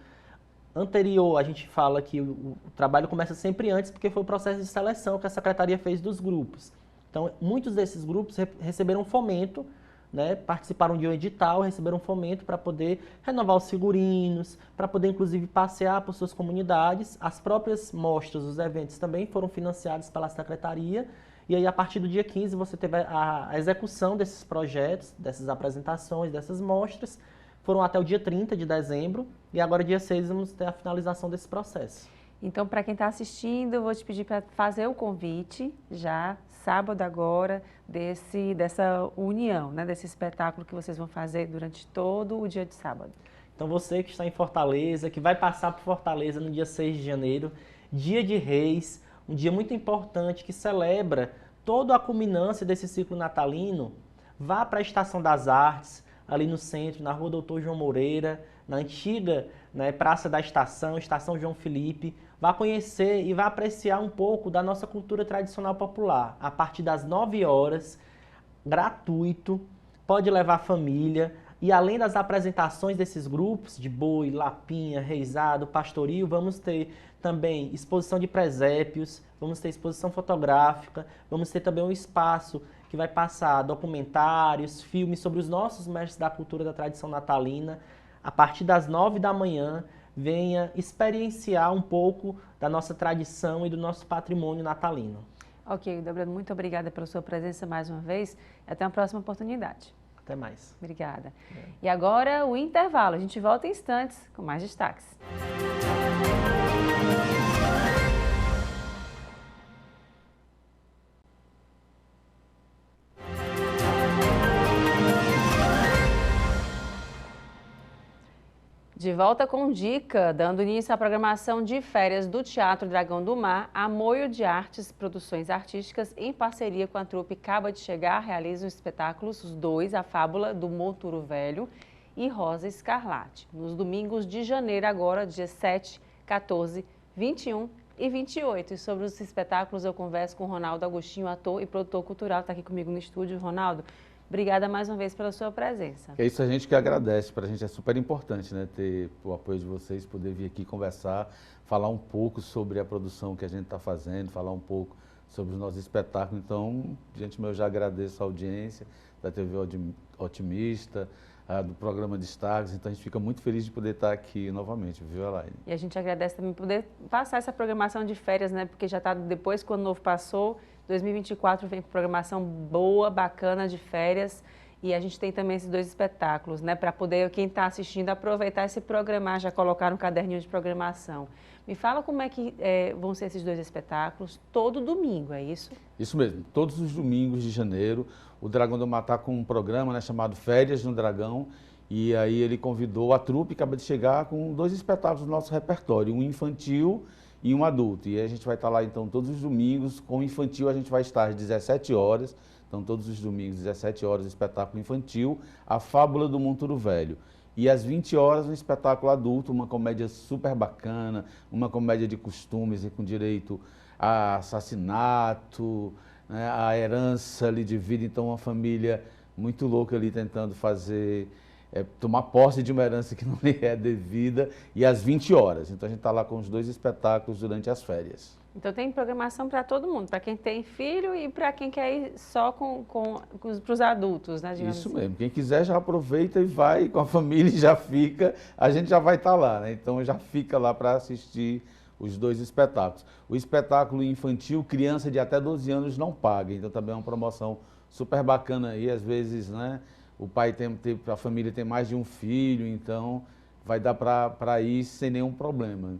Speaker 6: Anterior, a gente fala que o trabalho começa sempre antes, porque foi o processo de seleção que a secretaria fez dos grupos. Então, muitos desses grupos receberam fomento, né, participaram de um edital, receberam fomento para poder renovar os figurinos, para poder, inclusive, passear por suas comunidades. As próprias mostras, os eventos também foram financiados pela secretaria. E aí, a partir do dia 15, você teve a execução desses projetos, dessas apresentações, dessas mostras. Foram até o dia 30 de dezembro e agora, dia 6, vamos ter a finalização desse processo.
Speaker 1: Então, para quem está assistindo, eu vou te pedir para fazer o convite já, sábado agora, dessa união, né, desse espetáculo que vocês vão fazer durante todo o dia de sábado.
Speaker 6: Então, você que está em Fortaleza, que vai passar por Fortaleza no dia 6 de janeiro, dia de Reis, um dia muito importante que celebra toda a culminância desse ciclo natalino, vá para a Estação das Artes, ali no centro, na Rua Doutor João Moreira, na antiga, né, Praça da Estação, Estação João Felipe. Vá conhecer e vá apreciar um pouco da nossa cultura tradicional popular. A partir das 9 horas, gratuito, pode levar a família. E além das apresentações desses grupos, de boi, lapinha, reisado, pastoril, vamos ter também exposição de presépios, vamos ter exposição fotográfica, vamos ter também um espaço que vai passar documentários, filmes sobre os nossos mestres da cultura da tradição natalina. A partir das 9 da manhã, venha experienciar um pouco da nossa tradição e do nosso patrimônio natalino.
Speaker 1: Ok, Delbrando, muito obrigada pela sua presença mais uma vez e até uma próxima oportunidade.
Speaker 6: Até mais.
Speaker 1: Obrigada. E agora o intervalo. A gente volta em instantes com mais destaques. De volta com Dica, dando início à programação de férias do Teatro Dragão do Mar, Amoio de Artes Produções Artísticas, em parceria com a trupe Acaba de Chegar, realizam espetáculos os dois, A Fábula do Monturo Velho e Rosa Escarlate. Nos domingos de janeiro agora, dias 7, 14, 21 e 28. E sobre os espetáculos eu converso com o Ronaldo Agostinho, ator e produtor cultural, está aqui comigo no estúdio. Ronaldo, obrigada mais uma vez pela sua presença.
Speaker 7: É isso, a gente que agradece, para a gente é super importante, né, ter o apoio de vocês, poder vir aqui conversar, falar um pouco sobre a produção que a gente está fazendo, falar um pouco sobre os nossos espetáculos. Então, gente, eu já agradeço a audiência da TV Otimista, do programa Destaques, então a gente fica muito feliz de poder estar aqui novamente, viu, Elaine?
Speaker 1: E a gente agradece também poder passar essa programação de férias, né, porque já está depois que o ano novo passou, 2024 vem com programação boa, bacana de férias e a gente tem também esses dois espetáculos, né, para poder quem está assistindo aproveitar e se programar, já colocar no caderninho de programação. Me fala como é que vão ser esses dois espetáculos, todo domingo, é isso?
Speaker 7: Isso mesmo, todos os domingos de janeiro, o Dragão do Mar está com um programa, né, chamado Férias no Dragão, e aí ele convidou a trupe, Acaba de Chegar, com dois espetáculos do nosso repertório, um infantil e um adulto. E a gente vai estar lá, então, todos os domingos. Com o infantil, a gente vai estar às 17 horas. Então, todos os domingos, 17 horas, espetáculo infantil, A Fábula do Monturo Velho. E às 20 horas, um espetáculo adulto, uma comédia super bacana, uma comédia de costumes e com direito a assassinato, né, a herança ali de vida. Então, uma família muito louca ali tentando fazer... tomar posse de uma herança que não lhe é devida, e às 20 horas. Então a gente está lá com os dois espetáculos durante as férias.
Speaker 1: Então tem programação para todo mundo, para quem tem filho e para quem quer ir só para os adultos, né?
Speaker 7: Isso
Speaker 1: assim.
Speaker 7: mesmo, quem quiser já aproveita e vai com a família e já fica, a gente já vai estar lá, né? Então já fica lá para assistir os dois espetáculos. O espetáculo infantil, criança de até 12 anos não paga, então também é uma promoção super bacana aí, às vezes, né, o pai a família tem mais de um filho, então vai dar para ir sem nenhum problema,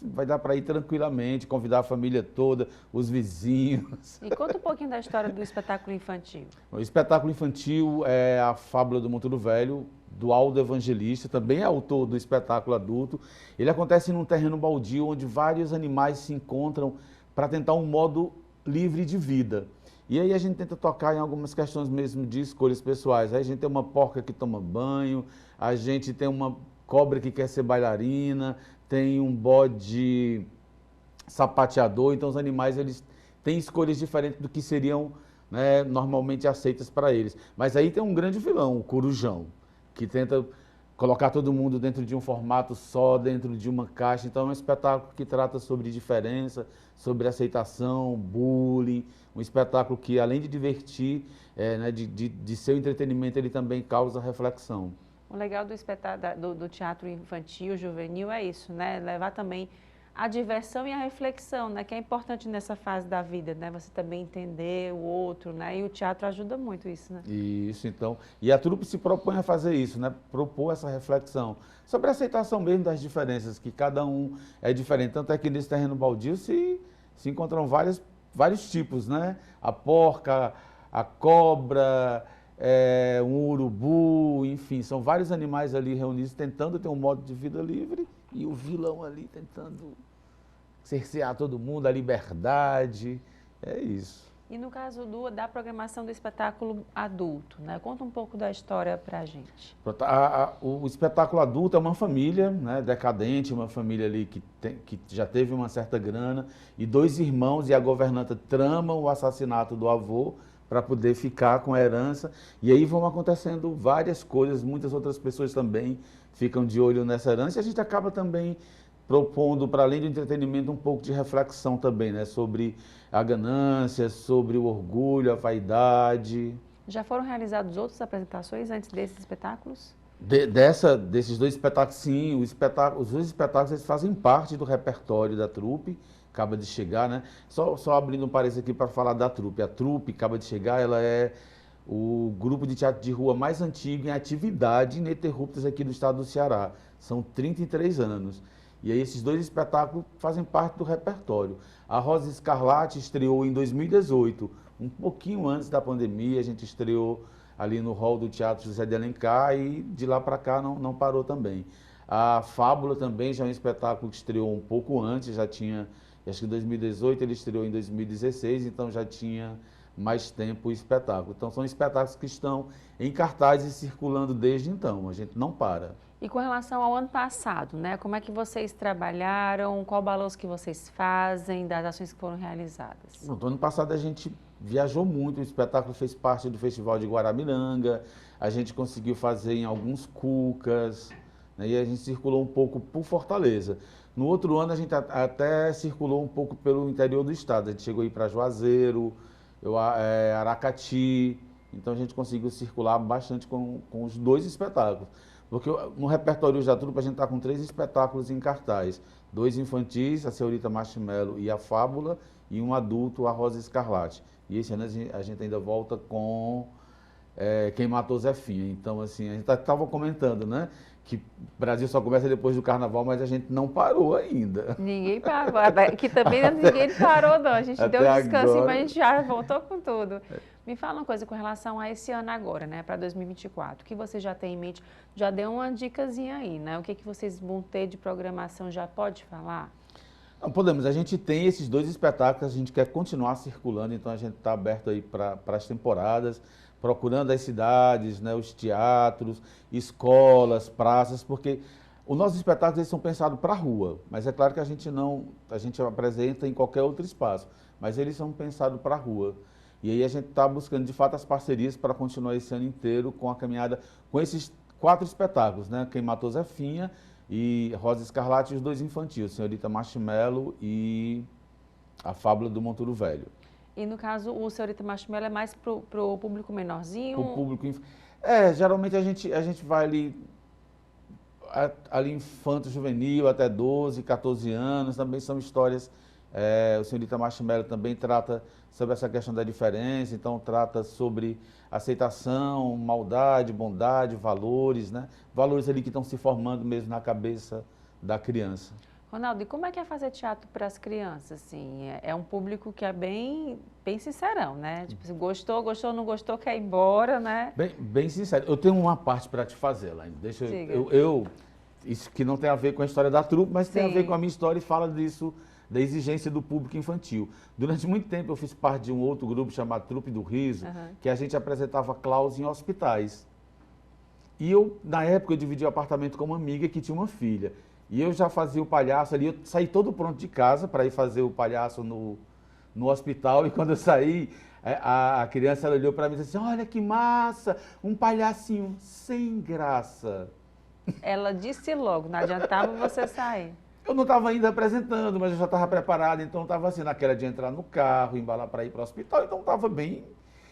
Speaker 7: vai dar para ir tranquilamente, convidar a família toda, os vizinhos.
Speaker 1: E conta um pouquinho da história do espetáculo infantil.
Speaker 7: O espetáculo infantil é a Fábula do Monturo Velho, do Aldo Evangelista, também é autor do espetáculo adulto. Ele acontece num terreno baldio onde vários animais se encontram para tentar um modo livre de vida. E aí a gente tenta tocar em algumas questões mesmo de escolhas pessoais. Aí a gente tem uma porca que toma banho, a gente tem uma cobra que quer ser bailarina, tem um bode sapateador, então os animais eles têm escolhas diferentes do que seriam, né, normalmente aceitas para eles. Mas aí tem um grande vilão, o Corujão, que tenta colocar todo mundo dentro de um formato só, dentro de uma caixa. Então é um espetáculo que trata sobre diferença, sobre aceitação, bullying, um espetáculo que além de divertir, né, de seu entretenimento, ele também causa reflexão.
Speaker 1: O legal do teatro infantil, juvenil, é isso, né? Levar também a diversão e a reflexão, né? Que é importante nessa fase da vida, né? Você também entender o outro, né? E o teatro ajuda muito isso, né?
Speaker 7: Isso, então. E a trupe se propõe a fazer isso, né? Propor essa reflexão sobre a aceitação mesmo das diferenças, que cada um é diferente. Tanto é que nesse terreno baldio se encontram vários tipos, né? A porca, a cobra, um urubu, enfim, são vários animais ali reunidos tentando ter um modo de vida livre e o vilão ali tentando cercear todo mundo, a liberdade, é isso.
Speaker 1: E no caso da programação do espetáculo adulto, né? Conta um pouco da história pra gente.
Speaker 7: O espetáculo adulto é uma família, né, decadente, uma família ali que já teve uma certa grana, e dois irmãos e a governanta tramam o assassinato do avô para poder ficar com a herança, e aí vão acontecendo várias coisas, muitas outras pessoas também ficam de olho nessa herança, e a gente acaba também propondo, para além do entretenimento, um pouco de reflexão também, né, sobre a ganância, sobre o orgulho, a vaidade.
Speaker 1: Já foram realizadas outras apresentações antes desses espetáculos?
Speaker 7: Desses dois espetáculos, sim, os dois espetáculos eles fazem parte do repertório da trupe, acaba de chegar, né? Só abrindo um parênteses aqui para falar da trupe. A trupe acaba de chegar, ela é o grupo de teatro de rua mais antigo em atividade ininterruptas aqui do estado do Ceará. São 33 anos. E aí esses dois espetáculos fazem parte do repertório. A Rosa Escarlate estreou em 2018, um pouquinho antes da pandemia, a gente estreou ali no hall do Teatro José de Alencar e de lá para cá não parou também. A Fábula também já é um espetáculo que estreou um pouco antes, já tinha, acho que em 2018, ele estreou em 2016, então já tinha mais tempo o espetáculo. Então são espetáculos que estão em cartaz e circulando desde então, a gente não para.
Speaker 1: E com relação ao ano passado, né? Como é que vocês trabalharam? Qual o balanço que vocês fazem das ações que foram realizadas?
Speaker 7: No ano passado a gente viajou muito, o espetáculo fez parte do Festival de Guaramiranga, a gente conseguiu fazer em alguns cucas, né? E a gente circulou um pouco por Fortaleza. No outro ano a gente até circulou um pouco pelo interior do estado, a gente chegou a ir para Juazeiro, Aracati, então a gente conseguiu circular bastante com os dois espetáculos. Porque no repertório da trupe a gente está com 3 espetáculos em cartaz. 2 infantis, a Senhorita Marshmallow e a Fábula, e um adulto, a Rosa Escarlate. E esse ano a gente ainda volta com Quem Matou Zefinha. Então, assim, a gente estava comentando, né? Que o Brasil só começa depois do Carnaval, mas a gente não parou ainda.
Speaker 1: Ninguém parou. Que também ninguém parou, não. A gente deu um descanso, mas a gente já voltou com tudo. Me fala uma coisa com relação a esse ano agora, né, para 2024. O que você já tem em mente? Já deu uma dicasinha aí, né? O que vocês vão ter de programação? Já pode falar?
Speaker 7: Não podemos. A gente tem esses 2 espetáculos, a gente quer continuar circulando, então a gente está aberto aí para as temporadas, procurando as cidades, né, os teatros, escolas, praças, porque os nossos espetáculos eles são pensados para a rua, mas é claro que a gente apresenta em qualquer outro espaço, mas eles são pensados para a rua. E aí a gente está buscando, de fato, as parcerias para continuar esse ano inteiro com a caminhada, com esses 4 espetáculos, né? Quem Matou Zefinha e Rosa Escarlate e os 2 infantis, Senhorita Marshmallow e a Fábula do Monturo Velho.
Speaker 1: E no caso, o Senhorita Marshmallow é mais para o público menorzinho?
Speaker 7: O público... geralmente a gente vai ali... ali infanto-juvenil até 12, 14 anos, também são histórias. O senhorita Marshmello também trata sobre essa questão da diferença, então trata sobre aceitação, maldade, bondade, valores, né? Valores ali que estão se formando mesmo na cabeça da criança.
Speaker 1: Ronaldo, e como é que é fazer teatro para as crianças? Assim, é um público que é bem sincerão, né? Tipo, se gostou, não gostou, quer ir embora, né?
Speaker 7: Bem sincero. Eu tenho uma parte para te fazer, Laine. Deixa eu isso que não tem a ver com a história da trupe, mas tem a ver com a minha história e fala disso, da exigência do público infantil. Durante muito tempo eu fiz parte de um outro grupo chamado Trupe do Riso, que a gente apresentava Klaus em hospitais. E eu, na época, eu dividi o apartamento com uma amiga que tinha uma filha. E eu já fazia o palhaço ali, eu saí todo pronto de casa para ir fazer o palhaço no hospital. E quando eu saí, a criança ela olhou para mim e disse assim, olha que massa, um palhacinho sem graça.
Speaker 1: Ela disse logo, não adiantava você sair.
Speaker 7: Eu não estava ainda apresentando, mas eu já estava preparado, então estava assim, naquela de entrar no carro, embalar para ir para o hospital, então estava bem.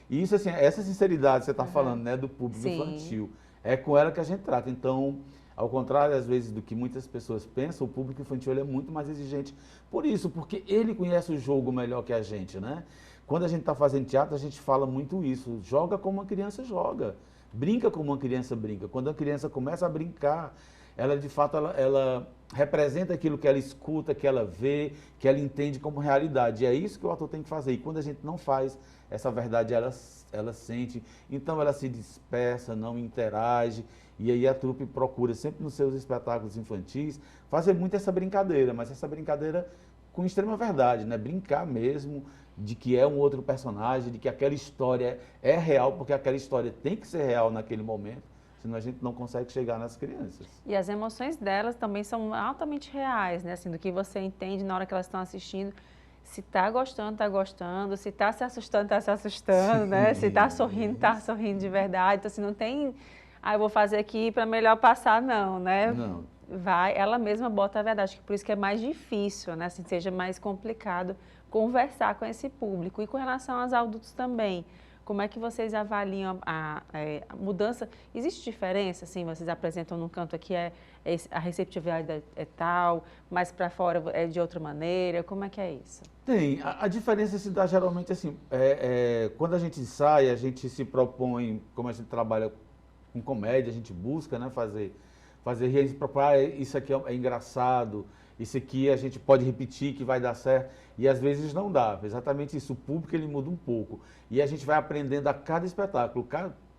Speaker 7: E isso, assim, essa sinceridade que você está falando, né, do público infantil, é com ela que a gente trata. Então, ao contrário, às vezes, do que muitas pessoas pensam, o público infantil ele é muito mais exigente. Por isso, porque ele conhece o jogo melhor que a gente, né? Quando a gente está fazendo teatro, a gente fala muito isso. Joga como uma criança joga. Brinca como uma criança brinca. Quando a criança começa a brincar, ela, de fato, ela representa aquilo que ela escuta, que ela vê, que ela entende como realidade. E é isso que o ator tem que fazer. E quando a gente não faz essa verdade, ela sente. Então, ela se dispersa, não interage. E aí a trupe procura, sempre nos seus espetáculos infantis, fazer muito essa brincadeira, mas essa brincadeira com extrema verdade, né? Brincar mesmo de que é um outro personagem, de que aquela história é real, porque aquela história tem que ser real naquele momento, senão a gente não consegue chegar nas crianças.
Speaker 1: E as emoções delas também são altamente reais, né? Assim, do que você entende na hora que elas estão assistindo. Se está gostando, se está se assustando, né? Se está sorrindo de verdade. Então, assim, não tem... eu vou fazer aqui para melhor passar, não, né?
Speaker 7: Não.
Speaker 1: Ela mesma bota a verdade, que por isso que é mais difícil, né? Assim, seja mais complicado conversar com esse público. E com relação aos adultos também, como é que vocês avaliam a mudança? Existe diferença, assim, vocês apresentam num canto aqui, a receptividade é tal, mas para fora é de outra maneira, como é que é isso?
Speaker 7: Tem, a diferença se dá geralmente assim, quando a gente ensaia, a gente se propõe, como a gente trabalha com comédia, a gente busca, né, fazer rir, a gente propõe, isso aqui é engraçado, isso aqui a gente pode repetir que vai dar certo, e às vezes não dá, exatamente isso, o público ele muda um pouco, e a gente vai aprendendo a cada espetáculo,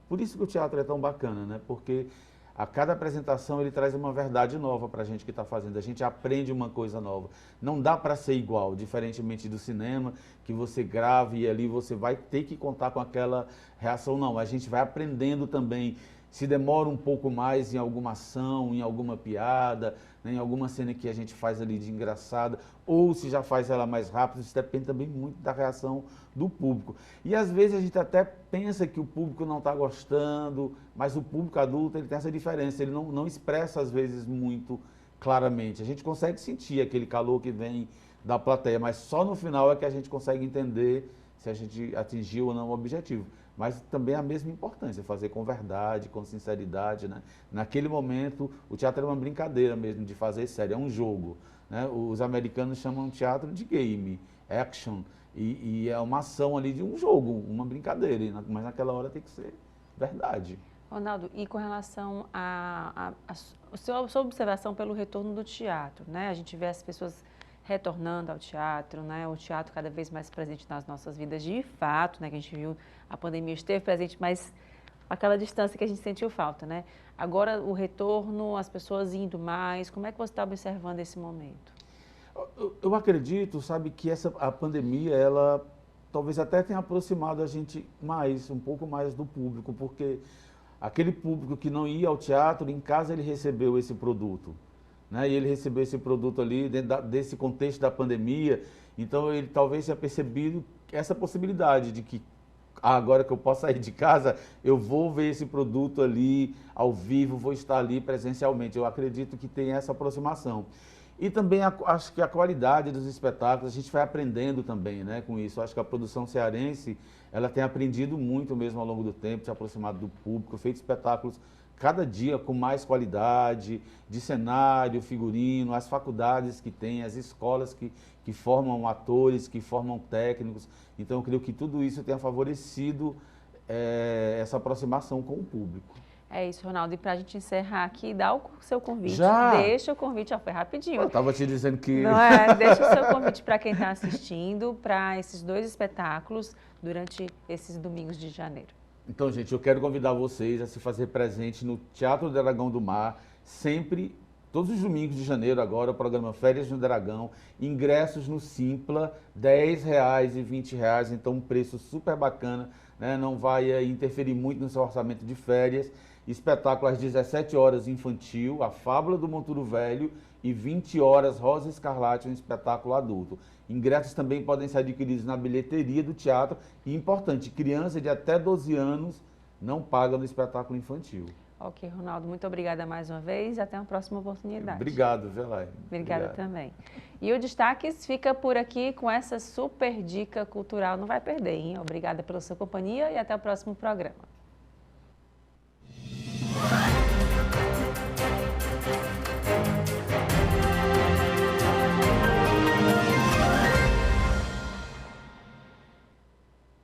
Speaker 7: por isso que o teatro é tão bacana, né, porque a cada apresentação ele traz uma verdade nova para a gente que está fazendo, a gente aprende uma coisa nova, não dá para ser igual, diferentemente do cinema, que você grava e ali você vai ter que contar com aquela reação, não, a gente vai aprendendo também. Se demora um pouco mais em alguma ação, em alguma piada, né, em alguma cena que a gente faz ali de engraçada, ou se já faz ela mais rápido, isso depende também muito da reação do público. E às vezes a gente até pensa que o público não está gostando, mas o público adulto ele tem essa diferença, ele não expressa às vezes muito claramente. A gente consegue sentir aquele calor que vem da plateia, mas só no final é que a gente consegue entender se a gente atingiu ou não o objetivo. Mas também a mesma importância, fazer com verdade, com sinceridade, né? Naquele momento, o teatro é uma brincadeira mesmo de fazer sério, é um jogo, né? Os americanos chamam teatro de game, action, e é uma ação ali de um jogo, uma brincadeira, mas naquela hora tem que ser verdade.
Speaker 1: Ronaldo, e com relação a sua observação pelo retorno do teatro, né? A gente vê as pessoas retornando ao teatro, né? O teatro cada vez mais presente nas nossas vidas, de fato, né? Que a gente viu, a pandemia esteve presente, mas aquela distância que a gente sentiu falta, né? Agora o retorno, as pessoas indo mais, como é que você está observando esse momento?
Speaker 7: Eu acredito, sabe, que a pandemia, ela talvez até tenha aproximado a gente mais, um pouco mais do público, porque aquele público que não ia ao teatro, em casa ele recebeu esse produto. Né? E ele recebeu esse produto ali dentro desse contexto da pandemia, então ele talvez tenha percebido essa possibilidade de que agora que eu posso sair de casa, eu vou ver esse produto ali ao vivo, vou estar ali presencialmente. Eu acredito que tem essa aproximação. E também acho que a qualidade dos espetáculos, a gente vai aprendendo também, né, com isso. Acho que a produção cearense, ela tem aprendido muito mesmo ao longo do tempo, se aproximado do público, feito espetáculos cada dia com mais qualidade, de cenário, figurino, as faculdades que tem, as escolas que formam atores, que formam técnicos. Então, eu creio que tudo isso tenha favorecido essa aproximação com o público.
Speaker 1: É isso, Ronaldo. E para a gente encerrar aqui, dá o seu convite.
Speaker 7: Já?
Speaker 1: Deixa o convite, ó, foi rapidinho.
Speaker 7: Eu estava te dizendo que...
Speaker 1: Não é? Deixa o seu convite para quem está assistindo, para esses 2 espetáculos durante esses domingos de janeiro.
Speaker 7: Então, gente, eu quero convidar vocês a se fazer presente no Teatro Dragão do Mar, sempre, todos os domingos de janeiro agora, o programa Férias no Dragão, ingressos no Simpla, R$10 e R$20, então um preço super bacana, né? Não vai interferir muito no seu orçamento de férias. Espetáculo às 17 horas infantil, A Fábula do Monturo Velho, e 20 horas Rosa Escarlate, um espetáculo adulto. Ingressos também podem ser adquiridos na bilheteria do teatro. E importante, criança de até 12 anos não paga no espetáculo infantil.
Speaker 1: Ok, Ronaldo, muito obrigada mais uma vez e até uma próxima oportunidade.
Speaker 7: Obrigado, Velaine.
Speaker 1: Obrigada também. E o Destaques fica por aqui com essa super dica cultural. Não vai perder, hein? Obrigada pela sua companhia e até o próximo programa.